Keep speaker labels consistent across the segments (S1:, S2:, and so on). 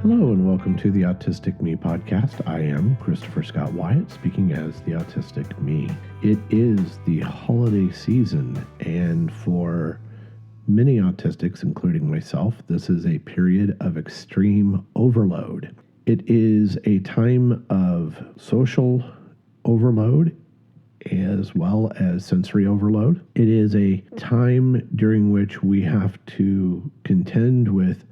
S1: Hello and welcome to the Autistic Me podcast. I am Christopher Scott Wyatt, speaking as the Autistic Me. It is the holiday season, and for many autistics, including myself, this is a period of extreme overload. It is a time of social overload as well as sensory overload. It is a time during which we have to contend with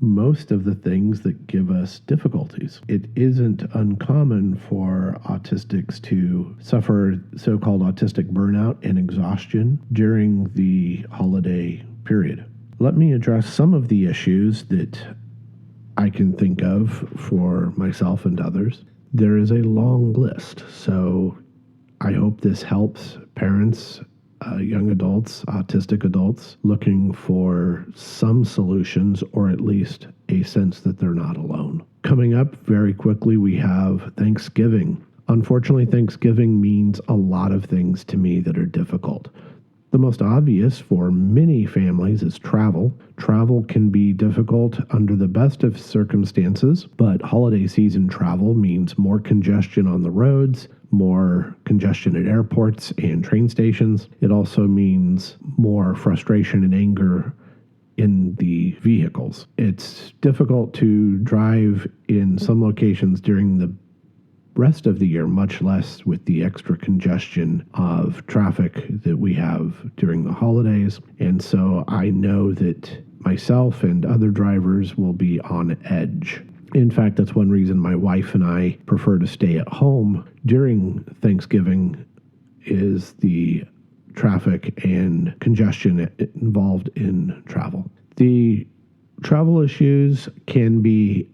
S1: most of the things that give us difficulties. It isn't uncommon for autistics to suffer so-called autistic burnout and exhaustion during the holiday period. Let me address some of the issues that I can think of for myself and others. There is a long list, so I hope this helps parents, young adults, autistic adults, looking for some solutions or at least a sense that they're not alone. Coming up very quickly, we have Thanksgiving. Unfortunately, Thanksgiving means a lot of things to me that are difficult. The most obvious for many families is travel. Travel can be difficult under the best of circumstances, but holiday season travel means more congestion on the roads, more congestion at airports and train stations. It also means more frustration and anger in the vehicles. It's difficult to drive in some locations during the rest of the year, much less with the extra congestion of traffic that we have during the holidays. And so I know that myself and other drivers will be on edge. In fact, that's one reason my wife and I prefer to stay at home during Thanksgiving is the traffic and congestion involved in travel. The travel issues can be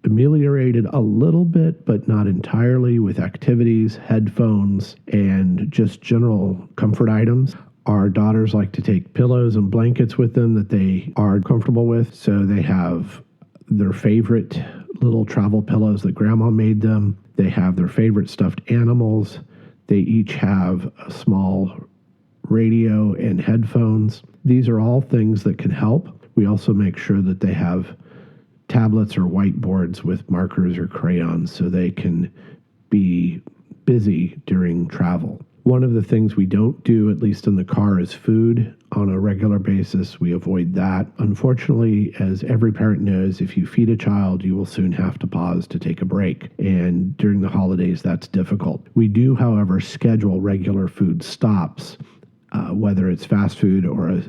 S1: ameliorated a little bit, but not entirely, with activities, headphones, and just general comfort items. Our daughters like to take pillows and blankets with them that they are comfortable with, so they have their favorite little travel pillows that grandma made them. They have their favorite stuffed animals. They each have a small radio and headphones. These are all things that can help. We also make sure that they have tablets or whiteboards with markers or crayons so they can be busy during travel. One of the things we don't do, at least in the car, is food on a regular basis. We avoid that. Unfortunately, as every parent knows, if you feed a child, you will soon have to pause to take a break. And during the holidays, that's difficult. We do, however, schedule regular food stops, whether it's fast food or a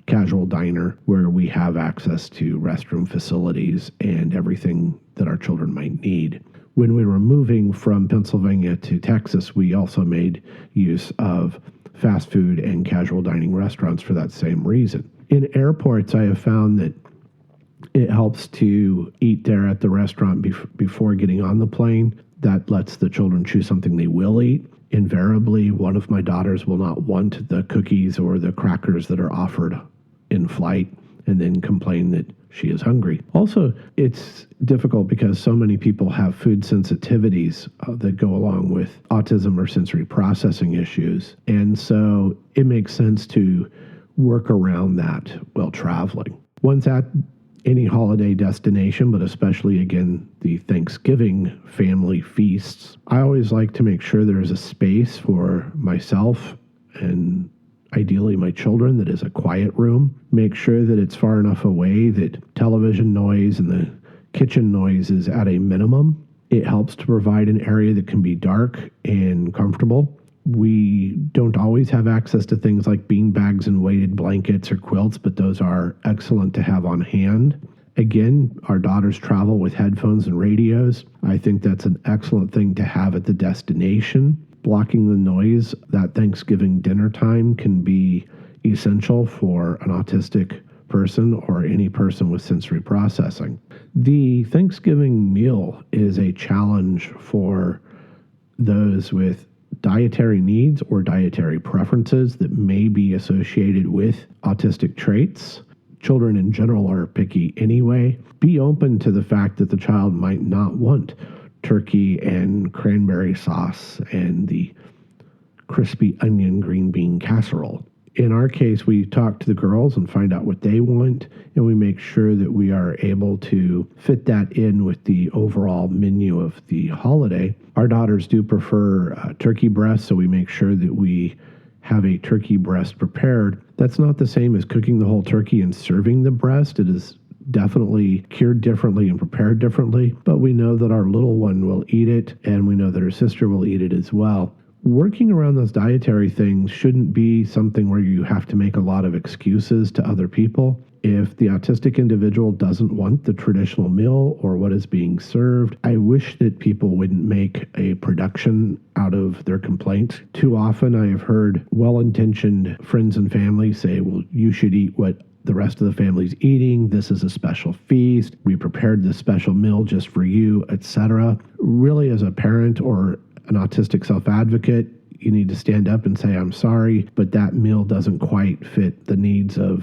S1: casual diner where we have access to restroom facilities and everything that our children might need. When we were moving from Pennsylvania to Texas, we also made use of fast food and casual dining restaurants for that same reason. In airports, I have found that it helps to eat there at the restaurant before getting on the plane. That lets the children choose something they will eat. Invariably, one of my daughters will not want the cookies or the crackers that are offered in flight and then complain that she is hungry. Also, it's difficult because so many people have food sensitivities that go along with autism or sensory processing issues. And so it makes sense to work around that while traveling. Once at any holiday destination, but especially, again, the Thanksgiving family feasts, I always like to make sure there's a space for myself and ideally my children that is a quiet room. Make sure that it's far enough away that television noise and the kitchen noise is at a minimum. It helps to provide an area that can be dark and comfortable. We don't always have access to things like bean bags and weighted blankets or quilts, but those are excellent to have on hand. Again, our daughters travel with headphones and radios. I think that's an excellent thing to have at the destination. Blocking the noise that Thanksgiving dinner time can be essential for an autistic person or any person with sensory processing. The Thanksgiving meal is a challenge for those with dietary needs or dietary preferences that may be associated with autistic traits. Children in general are picky anyway. Be open to the fact that the child might not want turkey and cranberry sauce and the crispy onion green bean casserole. In our case, we talk to the girls and find out what they want, and we make sure that we are able to fit that in with the overall menu of the holiday. Our daughters do prefer turkey breast, so we make sure that we have a turkey breast prepared. That's not the same as cooking the whole turkey and serving the breast. It is definitely cured differently and prepared differently, but we know that our little one will eat it, and we know that her sister will eat it as well. Working around those dietary things shouldn't be something where you have to make a lot of excuses to other people. If the autistic individual doesn't want the traditional meal or what is being served, I wish that people wouldn't make a production out of their complaints. Too often I have heard well-intentioned friends and family say, well, you should eat what the rest of the family's eating. This is a special feast. We prepared this special meal just for you, etc. Really, as a parent or an autistic self-advocate, you need to stand up and say, I'm sorry, but that meal doesn't quite fit the needs of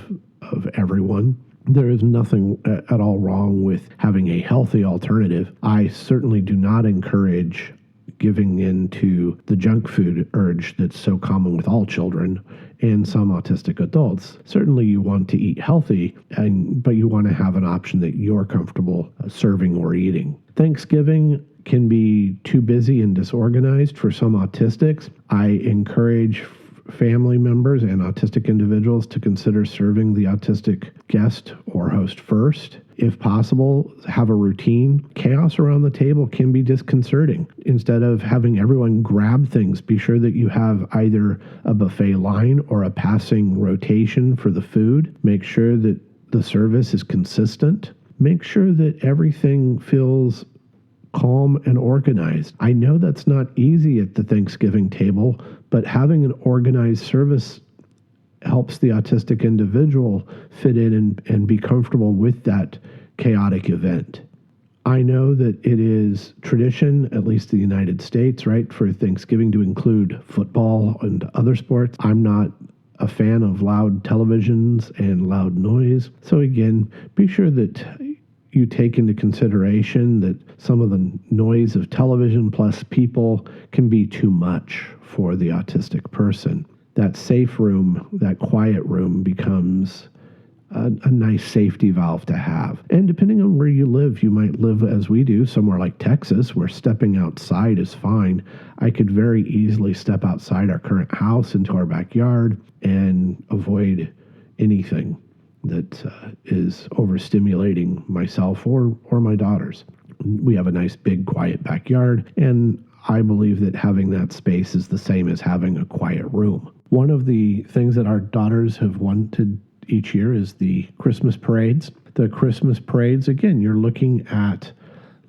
S1: everyone. There is nothing at all wrong with having a healthy alternative. I certainly do not encourage giving in to the junk food urge that's so common with all children and some autistic adults. Certainly you want to eat healthy, but you want to have an option that you're comfortable serving or eating. Thanksgiving can be too busy and disorganized for some autistics. I encourage family members and autistic individuals to consider serving the autistic guest or host first. If possible, have a routine. Chaos around the table can be disconcerting. Instead of having everyone grab things, be sure that you have either a buffet line or a passing rotation for the food. Make sure that the service is consistent. Make sure that everything feels calm and organized. I know that's not easy at the Thanksgiving table, but having an organized service helps the autistic individual fit in and be comfortable with that chaotic event. I know that it is tradition, at least in the United States, right, for Thanksgiving to include football and other sports. I'm not a fan of loud televisions and loud noise. So again, be sure that you take into consideration that some of the noise of television plus people can be too much for the autistic person. That safe room, that quiet room becomes a nice safety valve to have. And depending on where you live, you might live as we do, somewhere like Texas, where stepping outside is fine. I could very easily step outside our current house into our backyard and avoid anything that is overstimulating myself or my daughters. We have a nice, big, quiet backyard, and I believe that having that space is the same as having a quiet room. One of the things that our daughters have wanted each year is the Christmas parades. The Christmas parades, again, you're looking at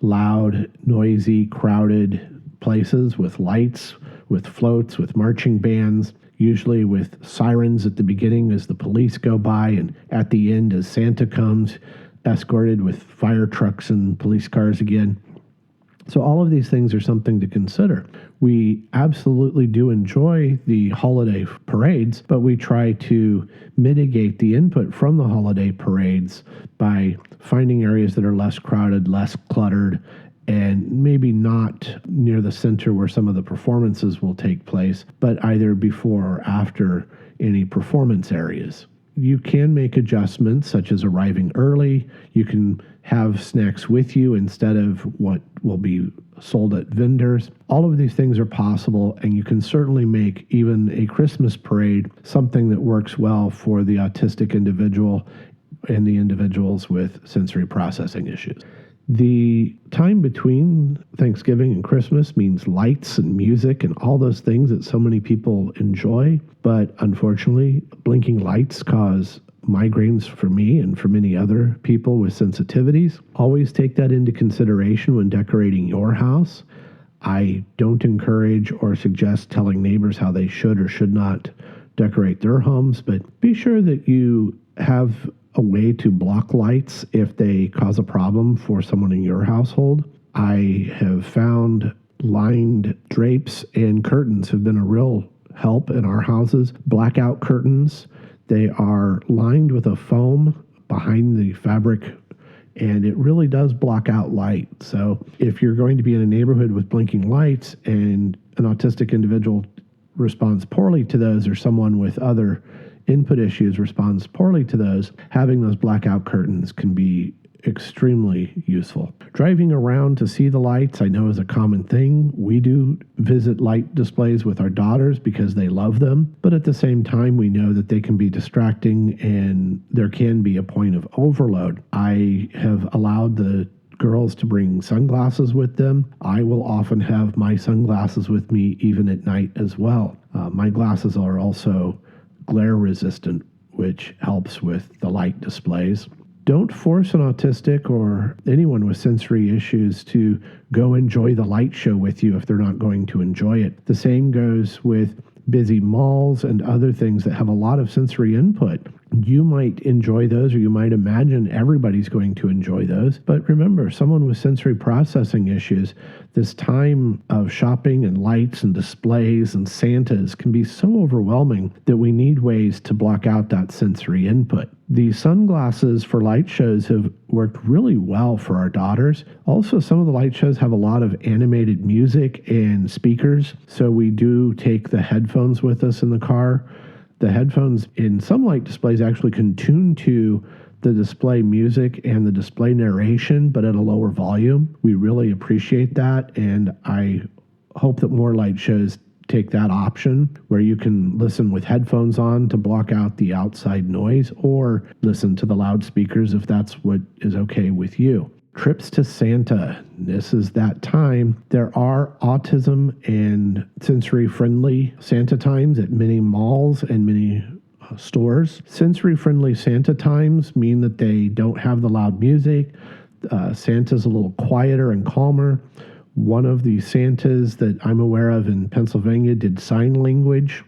S1: loud, noisy, crowded places with lights, with floats, with marching bands, usually with sirens at the beginning as the police go by, and at the end as Santa comes, escorted with fire trucks and police cars again. So all of these things are something to consider. We absolutely do enjoy the holiday parades, but we try to mitigate the input from the holiday parades by finding areas that are less crowded, less cluttered, and maybe not near the center where some of the performances will take place, but either before or after any performance areas. You can make adjustments, such as arriving early. You can have snacks with you instead of what will be sold at vendors. All of these things are possible, and you can certainly make even a Christmas parade something that works well for the autistic individual and the individuals with sensory processing issues. The time between Thanksgiving and Christmas means lights and music and all those things that so many people enjoy. But unfortunately, blinking lights cause migraines for me and for many other people with sensitivities. Always take that into consideration when decorating your house. I don't encourage or suggest telling neighbors how they should or should not decorate their homes, but be sure that you have a way to block lights if they cause a problem for someone in your household. I have found lined drapes and curtains have been a real help in our houses. Blackout curtains, they are lined with a foam behind the fabric, and it really does block out light. So if you're going to be in a neighborhood with blinking lights and an autistic individual responds poorly to those, or someone with other input issues responds poorly to those, having those blackout curtains can be extremely useful. Driving around to see the lights, I know, is a common thing. We do visit light displays with our daughters because they love them, but at the same time, we know that they can be distracting and there can be a point of overload. I have allowed the girls to bring sunglasses with them. I will often have my sunglasses with me even at night as well. My glasses are also glare resistant, which helps with the light displays. Don't force an autistic or anyone with sensory issues to go enjoy the light show with you if they're not going to enjoy it. The same goes with busy malls and other things that have a lot of sensory input. You might enjoy those, or you might imagine everybody's going to enjoy those. But remember, someone with sensory processing issues, this time of shopping and lights and displays and Santas can be so overwhelming that we need ways to block out that sensory input. The sunglasses for light shows have worked really well for our daughters. Also, some of the light shows have a lot of animated music and speakers, so we do take the headphones with us in the car. The headphones in some light displays actually can tune to the display music and the display narration, but at a lower volume. We really appreciate that, and I hope that more light shows take that option where you can listen with headphones on to block out the outside noise, or listen to the loudspeakers if that's what is okay with you. Trips to Santa. This is that time. There are autism and sensory-friendly Santa times at many malls and many stores. Sensory-friendly Santa times mean that they don't have the loud music. Santa's a little quieter and calmer. One of the Santas that I'm aware of in Pennsylvania did sign language,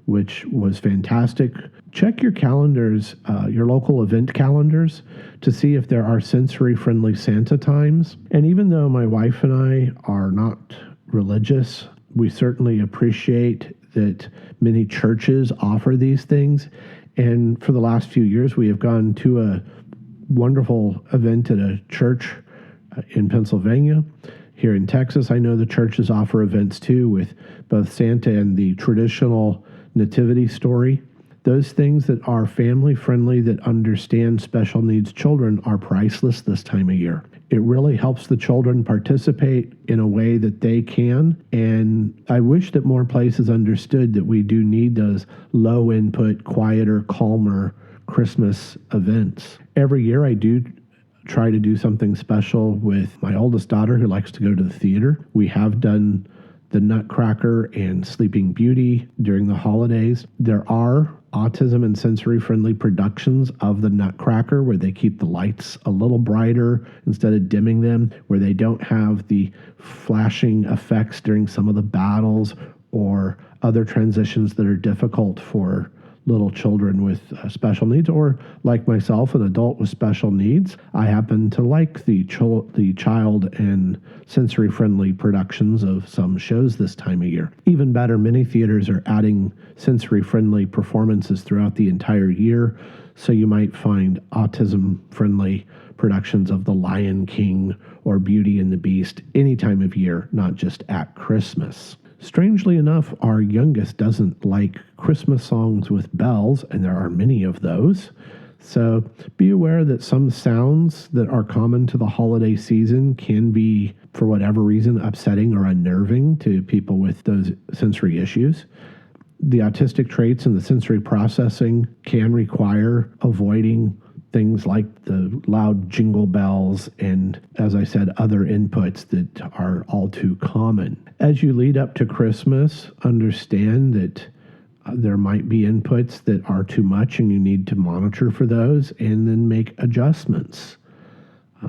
S1: which was fantastic. Check your calendars, your local event calendars, to see if there are sensory-friendly Santa times. And even though my wife and I are not religious, we certainly appreciate that many churches offer these things. And for the last few years, we have gone to a wonderful event at a church in Pennsylvania. Here in Texas, I know the churches offer events too with both Santa and the traditional nativity story. Those things that are family-friendly, that understand special needs children, are priceless this time of year. It really helps the children participate in a way that they can, and I wish that more places understood that we do need those low-input, quieter, calmer Christmas events. Every year I do try to do something special with my oldest daughter who likes to go to the theater. We have done the Nutcracker and Sleeping Beauty during the holidays. There are autism and sensory-friendly productions of the Nutcracker where they keep the lights a little brighter instead of dimming them, where they don't have the flashing effects during some of the battles or other transitions that are difficult for little children with special needs, or like myself, an adult with special needs. I happen to like the child and sensory-friendly productions of some shows this time of year. Even better, many theaters are adding sensory-friendly performances throughout the entire year, so you might find autism-friendly productions of The Lion King or Beauty and the Beast any time of year, not just at Christmas. Strangely enough, our youngest doesn't like Christmas songs with bells, and there are many of those. So be aware that some sounds that are common to the holiday season can be, for whatever reason, upsetting or unnerving to people with those sensory issues. The autistic traits and the sensory processing can require avoiding things like the loud jingle bells and, as I said, other inputs that are all too common. As you lead up to Christmas, understand that there might be inputs that are too much and you need to monitor for those and then make adjustments.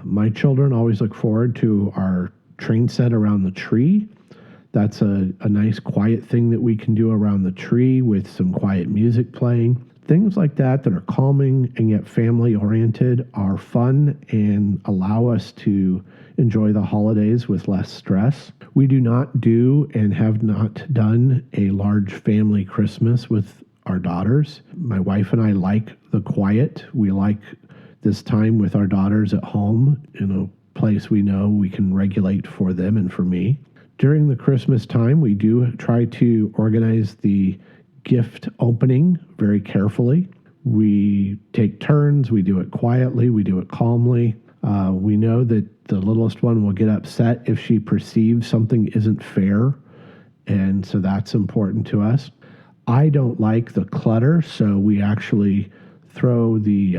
S1: My children always look forward to our train set around the tree. That's a nice quiet thing that we can do around the tree with some quiet music playing. Things like that are calming and yet family-oriented are fun and allow us to enjoy the holidays with less stress. We do not do and have not done a large family Christmas with our daughters. My wife and I like the quiet. We like this time with our daughters at home in a place we know we can regulate for them and for me. During the Christmas time, we do try to organize the gift opening very carefully. We take turns. We do it quietly. We do it calmly. We know that the littlest one will get upset if she perceives something isn't fair. And so that's important to us. I don't like the clutter, so we actually throw the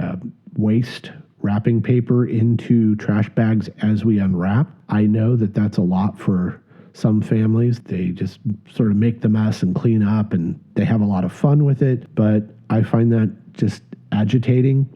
S1: waste wrapping paper into trash bags as we unwrap. I know that that's a lot for some families. They just sort of make the mess and clean up, and they have a lot of fun with it, but I find that just agitating.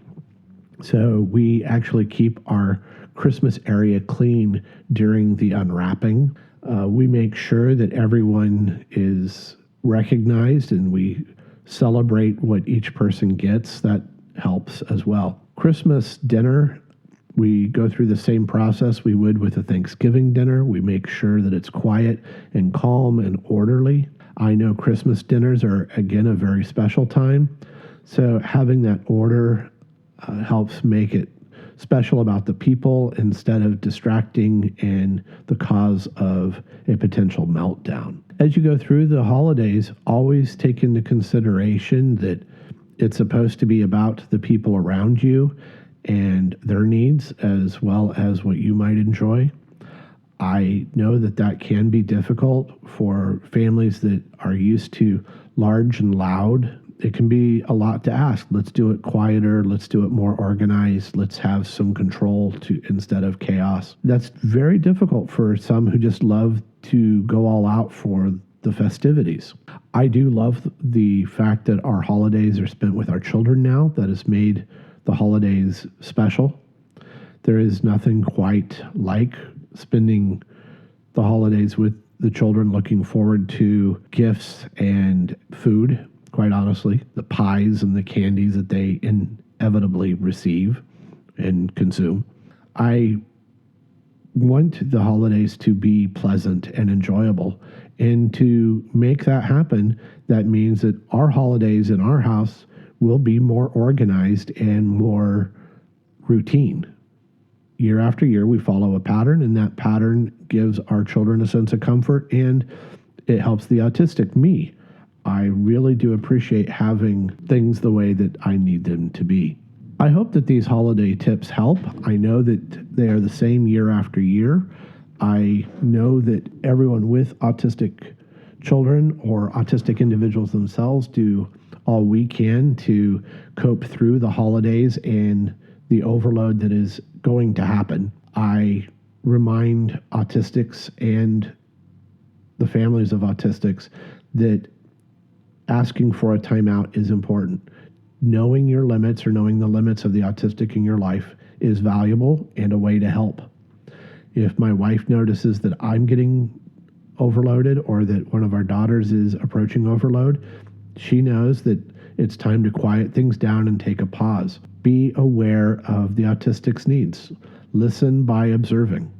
S1: So we actually keep our Christmas area clean during the unwrapping. We make sure that everyone is recognized and we celebrate what each person gets. That helps as well. Christmas dinner, we go through the same process we would with a Thanksgiving dinner. We make sure that it's quiet and calm and orderly. I know Christmas dinners are, again, a very special time. So having that order helps make it special about the people instead of distracting and the cause of a potential meltdown. As you go through the holidays, always take into consideration that it's supposed to be about the people around you and their needs as well as what you might enjoy. I know that that can be difficult for families that are used to large and loud. It can be a lot to ask. Let's do it quieter. Let's do it more organized. Let's have some control instead of chaos. That's very difficult for some who just love to go all out for the festivities. I do love the fact that our holidays are spent with our children now. That has made the holidays special. There is nothing quite like spending the holidays with the children, looking forward to gifts and food. Quite honestly, the pies and the candies that they inevitably receive and consume. I want the holidays to be pleasant and enjoyable. And to make that happen, that means that our holidays in our house will be more organized and more routine. Year after year, we follow a pattern, and that pattern gives our children a sense of comfort, and it helps the autistic me. I really do appreciate having things the way that I need them to be. I hope that these holiday tips help. I know that they are the same year after year. I know that everyone with autistic children or autistic individuals themselves do all we can to cope through the holidays and the overload that is going to happen. I remind autistics and the families of autistics that asking for a timeout is important. Knowing your limits or knowing the limits of the autistic in your life is valuable and a way to help. If my wife notices that I'm getting overloaded or that one of our daughters is approaching overload, she knows that it's time to quiet things down and take a pause. Be aware of the autistic's needs. Listen by observing.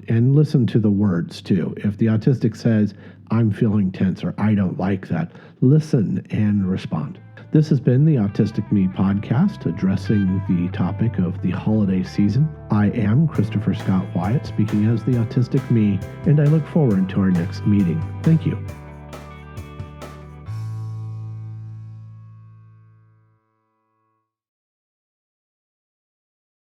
S1: And listen to the words too. If the autistic says, "I'm feeling tense," or "I don't like that," listen and respond. This has been the Autistic Me podcast, addressing the topic of the holiday season. I am Christopher Scott Wyatt, speaking as the Autistic Me, and I look forward to our next meeting. Thank you.